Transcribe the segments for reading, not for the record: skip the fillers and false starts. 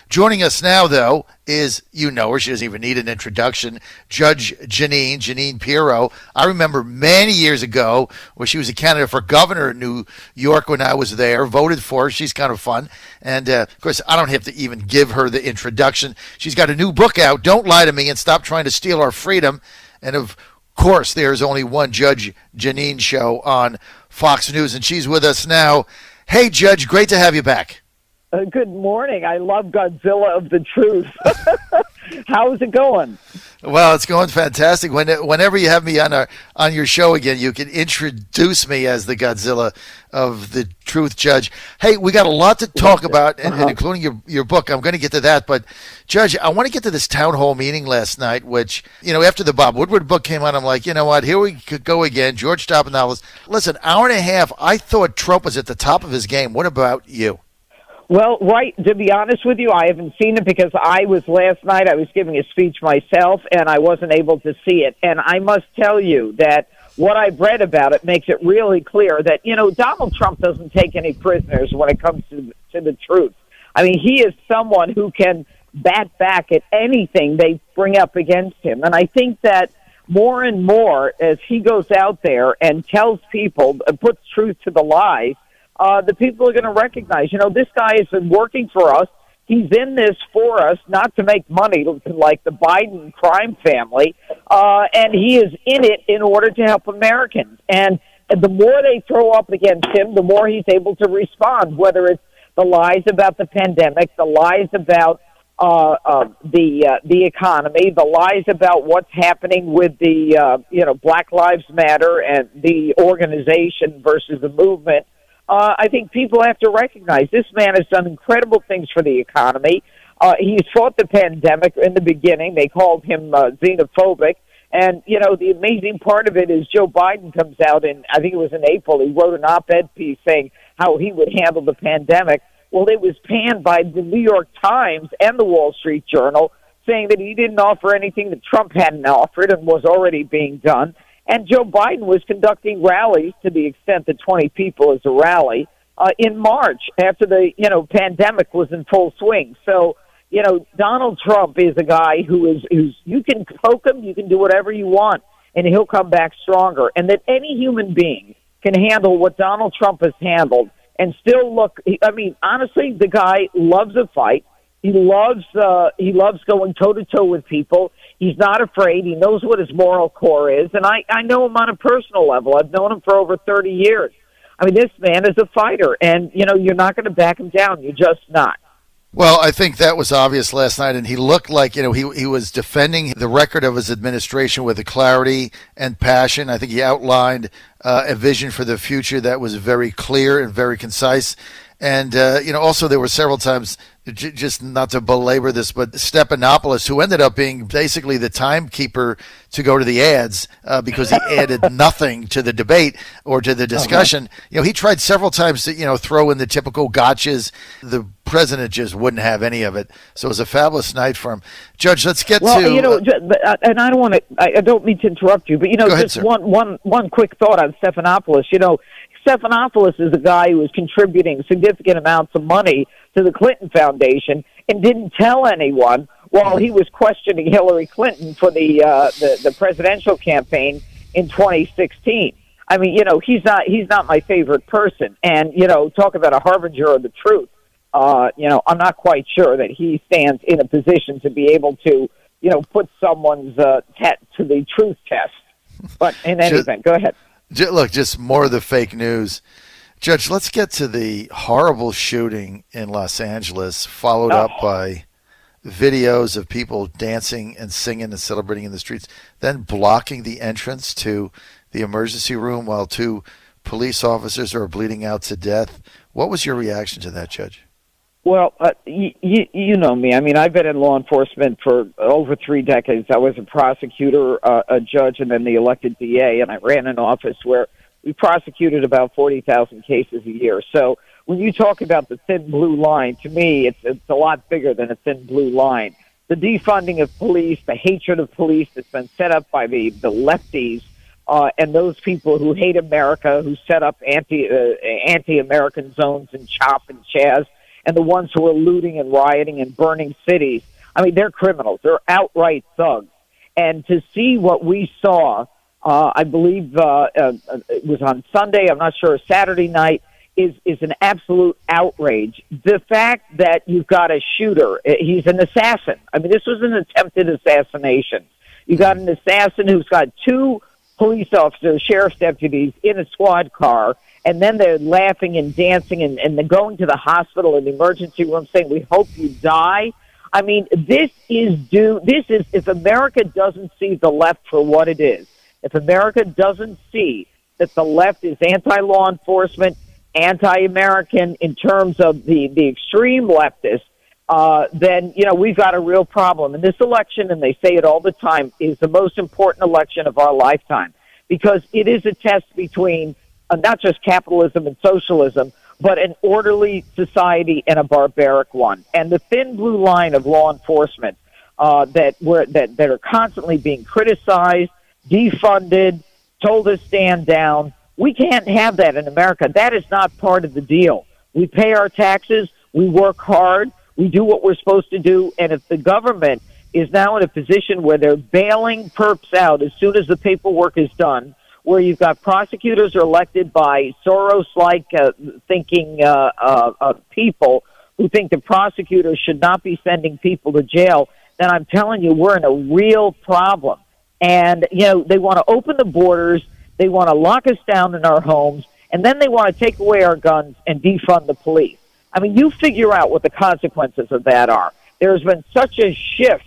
Joining us now, though, is, you know her, she doesn't even need an introduction, Judge Jeanine Pirro. I remember many years ago when she was a candidate for governor in New York when I was there, voted for her. She's kind of fun. And, of course, I don't have to even give her the introduction. She's got a new book out, Don't Lie to Me and Stop Trying to Steal Our Freedom. And, of course, there's only one Judge Jeanine show on Fox News, and she's with us now. Hey, Judge, great to have you back. Good morning. I love Godzilla of the Truth. How's it going? Well, it's going fantastic. Whenever you have me on your show again, you can introduce me as the Godzilla of the Truth, Judge. Hey, we got a lot to talk about, and including your book. I'm going to get to that. But, Judge, I want to get to this town hall meeting last night, which, after the Bob Woodward book came out, I'm like, you know what, here we could go again. George Stephanopoulos. Listen, hour and a half, I thought Trump was at the top of his game. What about you? Well, right, to be honest with you, I haven't seen it because last night I was giving a speech myself and I wasn't able to see it. And I must tell you that what I've read about it makes it really clear that, Donald Trump doesn't take any prisoners when it comes to the truth. I mean, he is someone who can bat back at anything they bring up against him. And I think that more and more as he goes out there and tells people, puts truth to the lies, the people are going to recognize, this guy has been working for us. He's in this for us, not to make money like the Biden crime family, and he is in it in order to help Americans. And the more they throw up against him, the more he's able to respond, whether it's the lies about the pandemic, the lies about the economy, the lies about what's happening with the, Black Lives Matter and the organization versus the movement. I think people have to recognize this man has done incredible things for the economy. He's fought the pandemic in the beginning. They called him xenophobic. And, the amazing part of it is Joe Biden comes out in, I think it was in April, he wrote an op-ed piece saying how he would handle the pandemic. Well, it was panned by the New York Times and the Wall Street Journal, saying that he didn't offer anything that Trump hadn't offered and was already being done. And Joe Biden was conducting rallies to the extent that 20 people is a rally in March after the, pandemic was in full swing. So, Donald Trump is a guy who's you can poke him, you can do whatever you want, and he'll come back stronger. And that any human being can handle what Donald Trump has handled and still look, I mean, honestly, the guy loves a fight. He loves going toe-to-toe with people. He's not afraid. He knows what his moral core is. And I know him on a personal level. I've known him for over 30 years. I mean, this man is a fighter. And, you're not going to back him down. You're just not. Well, I think that was obvious last night, and he looked like, he was defending the record of his administration with a clarity and passion. I think he outlined a vision for the future that was very clear and very concise. And, also there were several times, just not to belabor this, but Stephanopoulos, who ended up being basically the timekeeper to go to the ads because he added nothing to the debate or to the discussion. He tried several times to, throw in the typical gotchas. The president just wouldn't have any of it. So it was a fabulous night for him. Judge, let's get to... and I don't want to... I don't mean to interrupt you, but, just one quick thought on Stephanopoulos. Stephanopoulos is a guy who was contributing significant amounts of money to the Clinton Foundation and didn't tell anyone while he was questioning Hillary Clinton for the presidential campaign in 2016. I mean, he's not my favorite person. And, talk about a harbinger of the truth. I'm not quite sure that he stands in a position to be able to, put someone's to the truth test. But in any event, go ahead. Look, just more of the fake news. Judge, let's get to the horrible shooting in Los Angeles, followed up by videos of people dancing and singing and celebrating in the streets, then blocking the entrance to the emergency room while 2 police officers are bleeding out to death. What was your reaction to that, Judge? Well, you know me. I mean, I've been in law enforcement for over 3 decades. I was a prosecutor, a judge, and then the elected DA, and I ran an office where we prosecuted about 40,000 cases a year. So when you talk about the thin blue line, to me, it's a lot bigger than a thin blue line. The defunding of police, the hatred of police that's been set up by the lefties, and those people who hate America, who set up anti-American zones in CHOP and CHAZ, and the ones who are looting and rioting and burning cities. I mean, they're criminals. They're outright thugs. And to see what we saw, I believe it was on Sunday, I'm not sure, Saturday night, is an absolute outrage. The fact that you've got a shooter, he's an assassin. I mean, this was an attempted assassination. You got an assassin who's got two police officers, sheriff's deputies, in a squad car, and then they're laughing and dancing and they're going to the hospital in the emergency room saying, "We hope you die." I mean, if America doesn't see the left for what it is, if America doesn't see that the left is anti-law enforcement, anti-American in terms of the extreme leftists, then, we've got a real problem. And this election, and they say it all the time, is the most important election of our lifetime because it is a test between not just capitalism and socialism, but an orderly society and a barbaric one. And the thin blue line of law enforcement that are constantly being criticized, defunded, told to stand down, we can't have that in America. That is not part of the deal. We pay our taxes, we work hard, we do what we're supposed to do, and if the government is now in a position where they're bailing perps out as soon as the paperwork is done, where you've got prosecutors are elected by Soros-like thinking people who think the prosecutors should not be sending people to jail, then I'm telling you, we're in a real problem. And, they want to open the borders, they want to lock us down in our homes, and then they want to take away our guns and defund the police. I mean, you figure out what the consequences of that are. There's been such a shift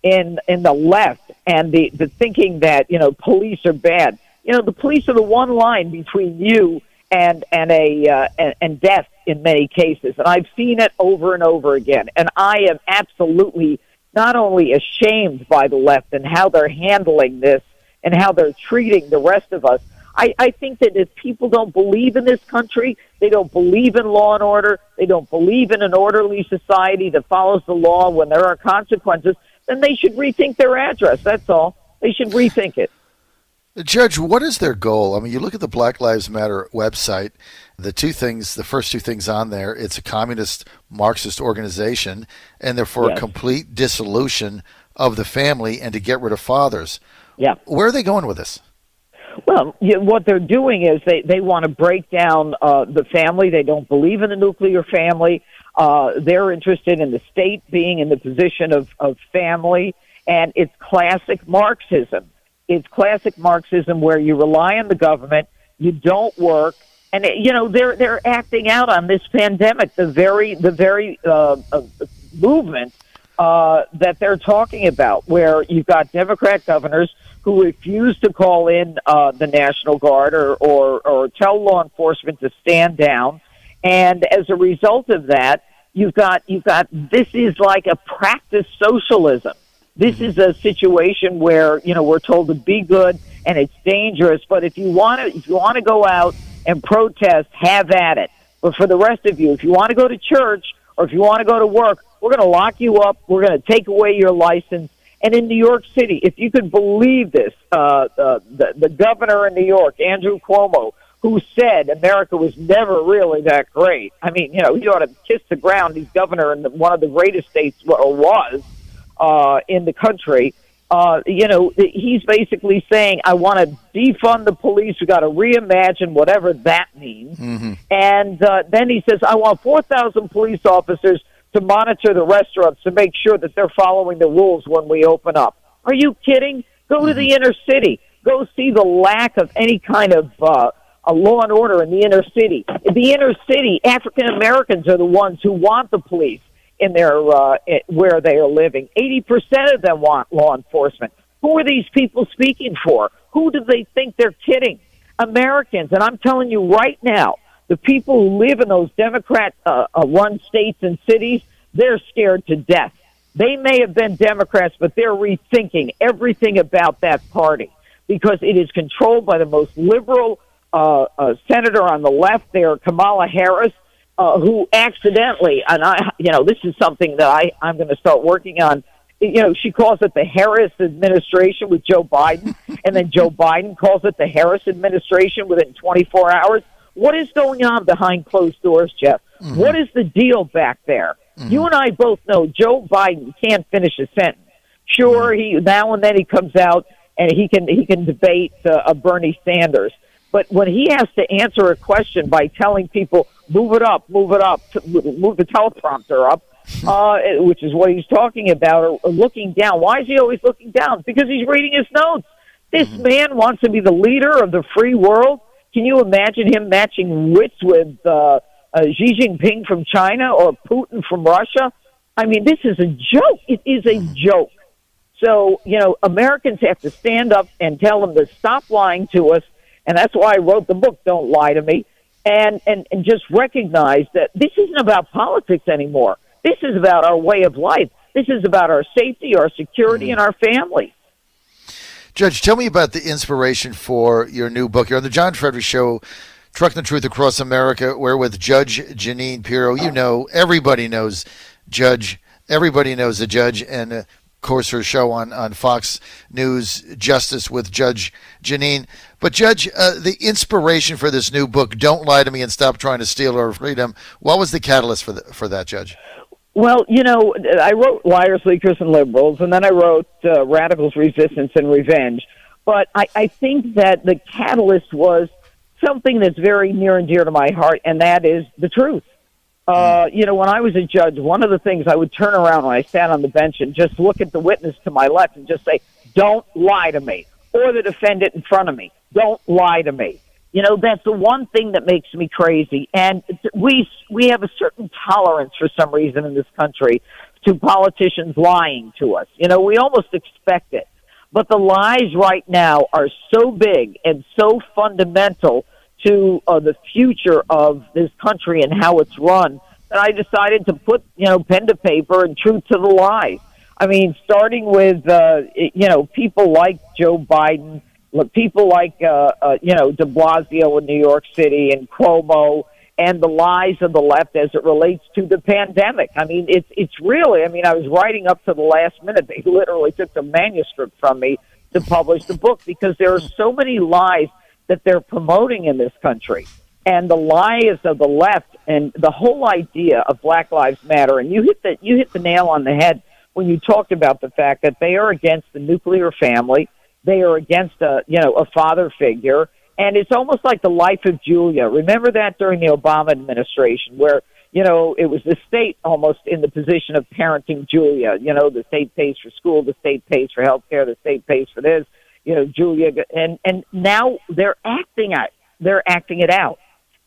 in the left and the thinking that, police are bad. The police are the one line between you and death in many cases. And I've seen it over and over again. And I am absolutely not only ashamed by the left and how they're handling this and how they're treating the rest of us. I think that if people don't believe in this country, they don't believe in law and order, they don't believe in an orderly society that follows the law when there are consequences, then they should rethink their address. That's all. They should rethink it. Judge, what is their goal? I mean, you look at the Black Lives Matter website, the first two things on there, it's a communist Marxist organization, and they're for a complete dissolution of the family and to get rid of fathers. Yeah. Where are they going with this? Well, what they're doing is they want to break down the family. They don't believe in the nuclear family. They're interested in the state being in the position of family, and it's classic Marxism. It's classic Marxism where you rely on the government, you don't work, and they're acting out on this pandemic. The very movement that they're talking about, where you've got Democrat governors who refuse to call in the National Guard or tell law enforcement to stand down, and as a result of that, you've got this is like a practice socialism. This is a situation where, we're told to be good and it's dangerous, but if you want to go out and protest, have at it. But for the rest of you, if you want to go to church or if you want to go to work, we're going to lock you up. We're going to take away your license. And in New York City, if you could believe this, the governor in New York, Andrew Cuomo, who said America was never really that great. I mean, he ought to kiss the ground. He's governor in one of the greatest states, or was, in the country. He's basically saying, I want to defund the police. We got to reimagine whatever that means. Mm-hmm. And then he says, I want 4,000 police officers to monitor the restaurants to make sure that they're following the rules when we open up. Are you kidding? Go to the inner city. Go see the lack of any kind of a law and order in the inner city. In the inner city, African Americans are the ones who want the police in their where they are living. 80% of them want law enforcement. Who are these people speaking for? Who do they think they're kidding? Americans. And I'm telling you right now, the people who live in those Democrat-run states and cities, they're scared to death. They may have been Democrats, but they're rethinking everything about that party because it is controlled by the most liberal senator on the left there, Kamala Harris, who accidentally, and this is something that I'm going to start working on. She calls it the Harris administration with Joe Biden, and then Joe Biden calls it the Harris administration within 24 hours. What is going on behind closed doors, Jeff? Mm-hmm. What is the deal back there? Mm-hmm. You and I both know Joe Biden can't finish a sentence. Sure, he now and then he comes out and he can debate Bernie Sanders. But when he has to answer a question by telling people, move it up, move the teleprompter up, which is what he's talking about, or looking down. Why is he always looking down? Because he's reading his notes. This man wants to be the leader of the free world. Can you imagine him matching wits with Xi Jinping from China or Putin from Russia? I mean, this is a joke. It is a joke. So, Americans have to stand up and tell them to stop lying to us. And that's why I wrote the book, Don't Lie to Me, and just recognize that this isn't about politics anymore. This is about our way of life. This is about our safety, our security, and our family. Judge, tell me about the inspiration for your new book. You're on the John Fredericks Show, Trucking the Truth Across America. We're with Judge Jeanine Pirro. Everybody knows Judge. Everybody knows the judge. And, of course, her show on Fox News, Justice with Judge Jeanine. But, Judge, the inspiration for this new book, Don't Lie to Me and Stop Trying to Steal Our Freedom, what was the catalyst for that, Judge? Well, I wrote Liars, Leakers, and Liberals, and then I wrote Radicals, Resistance, and Revenge. But I think that the catalyst was something that's very near and dear to my heart, and that is the truth. When I was a judge, one of the things I would turn around when I sat on the bench and just look at the witness to my left and just say, don't lie to me, or the defendant in front of me, don't lie to me. That's the one thing that makes me crazy. And we have a certain tolerance for some reason in this country to politicians lying to us. We almost expect it. But the lies right now are so big and so fundamental to the future of this country and how it's run that I decided to put, pen to paper and truth to the lies. I mean, starting with, people like Joe Biden, people like, de Blasio in New York City and Cuomo, and the lies of the left as it relates to the pandemic. I mean, it's really, I was writing up to the last minute. They literally took the manuscript from me to publish the book because there are so many lies that they're promoting in this country. And the lies of the left and the whole idea of Black Lives Matter, and you hit the nail on the head when you talked about the fact that they are against the nuclear family. They are against a father figure, and it's almost like the life of Julia. Remember that during the Obama administration, where it was the state almost in the position of parenting Julia. The state pays for school, the state pays for health care, the state pays for this. Julia, and now they're acting it out.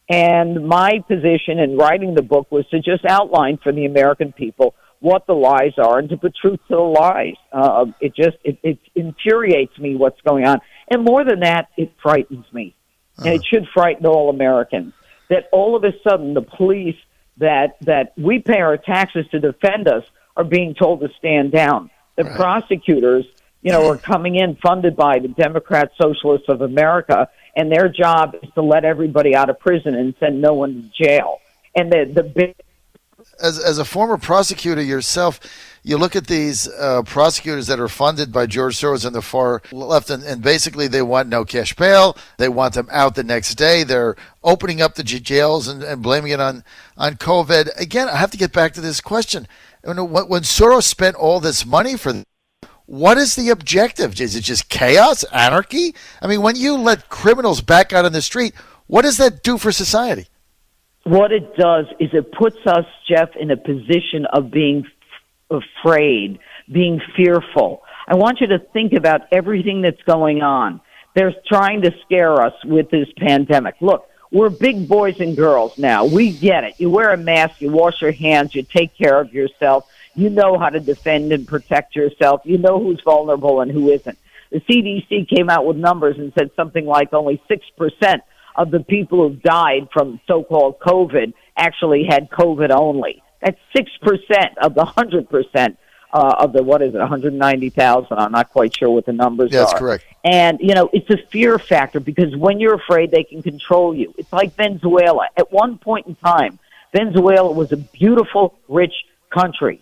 And my position in writing the book was to just outline for the American people what the lies are and to put truth to the lies. It infuriates me what's going on. And more than that, it frightens me. And it should frighten all Americans that all of a sudden the police that we pay our taxes to defend us are being told to stand down. The prosecutors, are coming in funded by the Democrat Socialists of America, and their job is to let everybody out of prison and send no one to jail. And the big... As a former prosecutor yourself, you look at these prosecutors that are funded by George Soros and the far left, and basically they want no cash bail. They want them out the next day. They're opening up the jails and blaming it on COVID. Again, I have to get back to this question. When Soros spent all this money for them, what is the objective? Is it just chaos, anarchy? I mean, when you let criminals back out on the street, what does that do for society? What it does is it puts us, Jeff, in a position of being afraid, being fearful. I want you to think about everything that's going on. They're trying to scare us with this pandemic. Look, we're big boys and girls now. We get it. You wear a mask, you wash your hands, you take care of yourself. You know how to defend and protect yourself. You know who's vulnerable and who isn't. The CDC came out with numbers and said something like only 6% of the people who died from so-called COVID actually had COVID only. That's 6% of the 100% of the, 190,000. I'm not quite sure what the numbers are. That's correct. And, it's a fear factor because when you're afraid, they can control you. It's like Venezuela. At one point in time, Venezuela was a beautiful, rich country.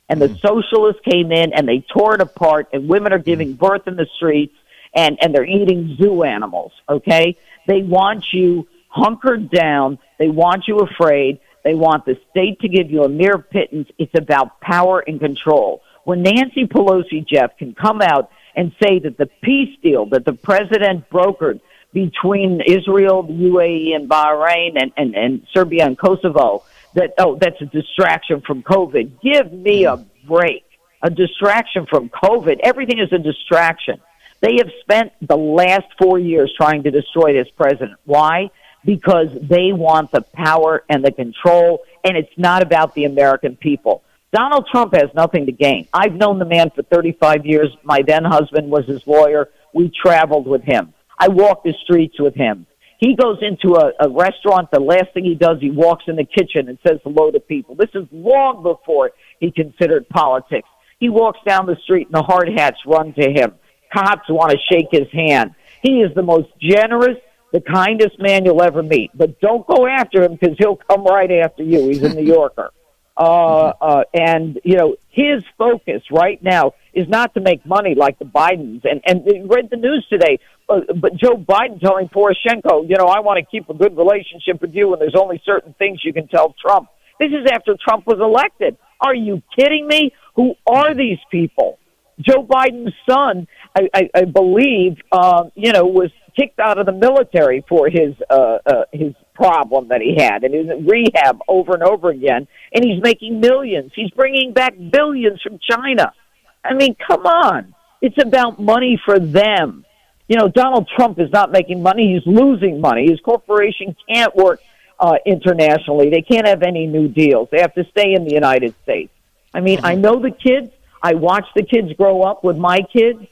And the socialists came in and they tore it apart, and women are giving birth in the streets, and they're eating zoo animals, okay? They want you hunkered down. They want you afraid. They want the state to give you a mere pittance. It's about power and control. When Nancy Pelosi, Jeff, can come out and say that the peace deal that the president brokered between Israel, the UAE, and Bahrain, and Serbia and Kosovo, that's a distraction from COVID. Give me a break. A distraction from COVID. Everything is a distraction. They have spent the last 4 years trying to destroy this president. Why? Because they want the power and the control, and it's not about the American people. Donald Trump has nothing to gain. I've known the man for 35 years. My then husband was his lawyer. We traveled with him. I walked the streets with him. He goes into a restaurant. The last thing he does, he walks in the kitchen and says hello to people. This is long before he considered politics. He walks down the street and the hard hats run to him. Cops want to shake his hand. He is the most generous, the kindest man you'll ever meet. But don't go after him because he'll come right after you. He's a New Yorker. And, you know, his focus right now is not to make money like the Bidens. And they read the news today, but Joe Biden telling Poroshenko, you know, I want to keep a good relationship with you, and there's only certain things you can tell Trump. This is after Trump was elected. Are you kidding me? Who are these people? Joe Biden's son, I believe, was kicked out of the military for his problem that he had, and he's in rehab over and over again, and he's making millions. He's bringing back billions from China. I mean, come on. It's about money for them. You know, Donald Trump is not making money. He's losing money. His corporation can't work internationally. They can't have any new deals. They have to stay in the United States. I mean, I know the kids. I watch the kids grow up with my kids,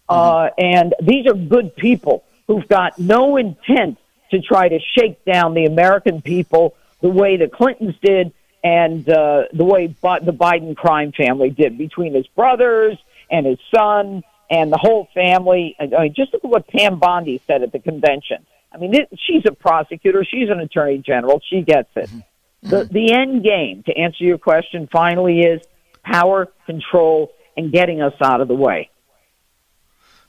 and these are good people who've got no intent to try to shake down the American people the way the Clintons did and the way the Biden crime family did between his brothers and his son and the whole family. I mean, just look at what Pam Bondi said at the convention. I mean, she's a prosecutor. She's an attorney general. She gets it. The end game, to answer your question, finally is power, control, and getting us out of the way.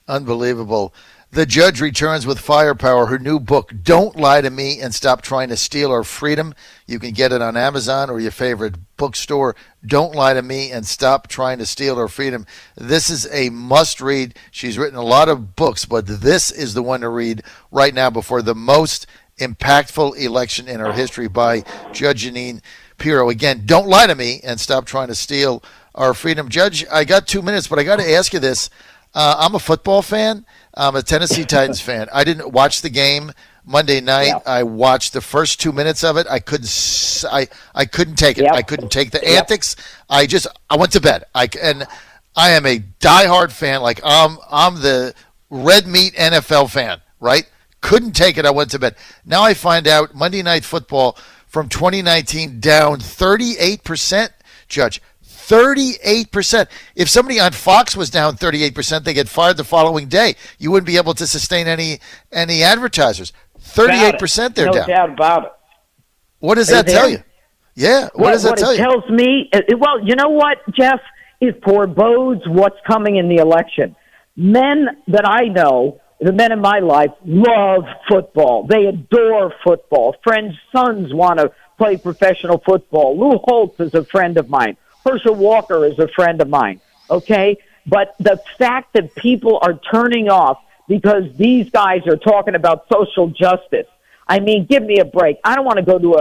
Unbelievable. The judge returns with firepower. Her new book, Don't Lie to Me and Stop Trying to Steal Our Freedom. You can get it on Amazon or your favorite bookstore. Don't Lie to Me and Stop Trying to Steal Our Freedom. This is a must-read. She's written a lot of books, but this is the one to read right now before the most impactful election in our history by Judge Jeanine Pirro. Again, Don't Lie to Me and Stop Trying to Steal Our Freedom. Judge, I got 2 minutes, but I got to ask you this. I'm a football fan. I'm a Tennessee Titans fan. I didn't watch the game Monday night. Yeah. I watched the first 2 minutes of it. I couldn't take it. Yep. I couldn't take the antics. I went to bed. I am a diehard fan. Like I'm the red meat NFL fan, right? Couldn't take it. I went to bed. Now I find out Monday Night Football from 2019 down 38%, Judge. 38%. If somebody on Fox was down 38%, they get fired the following day. You wouldn't be able to sustain any advertisers. 38% they're down. No doubt about it. What does that tell you? Yeah, what does that tell you? What it tells me, well, you know what, Jeff? It forebodes what's coming in the election. Men that I know, the men in my life, love football. They adore football. Friends' sons want to play professional football. Lou Holtz is a friend of mine. Herschel Walker is a friend of mine, okay? But the fact that people are turning off because these guys are talking about social justice, I mean, give me a break. I don't want to go to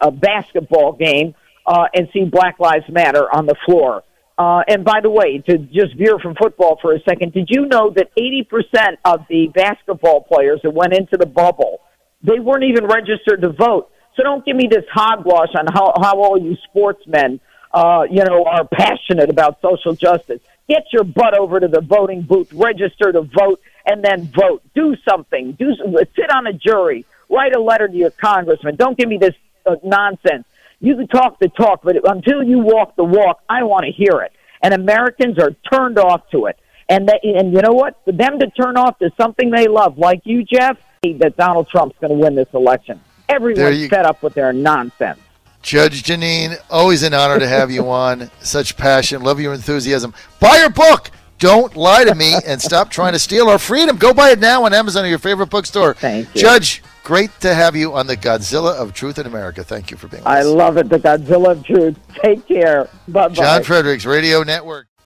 a basketball game and see Black Lives Matter on the floor. And by the way, to just veer from football for a second, did you know that 80% of the basketball players that went into the bubble, they weren't even registered to vote? So don't give me this hogwash on how all you sportsmen are passionate about social justice. Get your butt over to the voting booth, register to vote, and then vote. Do something. Sit on a jury. Write a letter to your congressman. Don't give me this nonsense. You can talk the talk, but until you walk the walk, I want to hear it. And Americans are turned off to it. And you know what? For them to turn off to something they love, like you, Jeff, that Donald Trump's going to win this election. Everyone's fed up with their nonsense. Judge Jeanine, always an honor to have you on. Such passion. Love your enthusiasm. Buy your book, Don't lie to me and stop trying to steal our freedom. Go buy it now on Amazon or your favorite bookstore. Thank you. Judge, great to have you on the Godzilla of Truth in America. Thank you for being with us. I love it, the Godzilla of Truth. Take care. Bye-bye. John Fredericks Radio Network.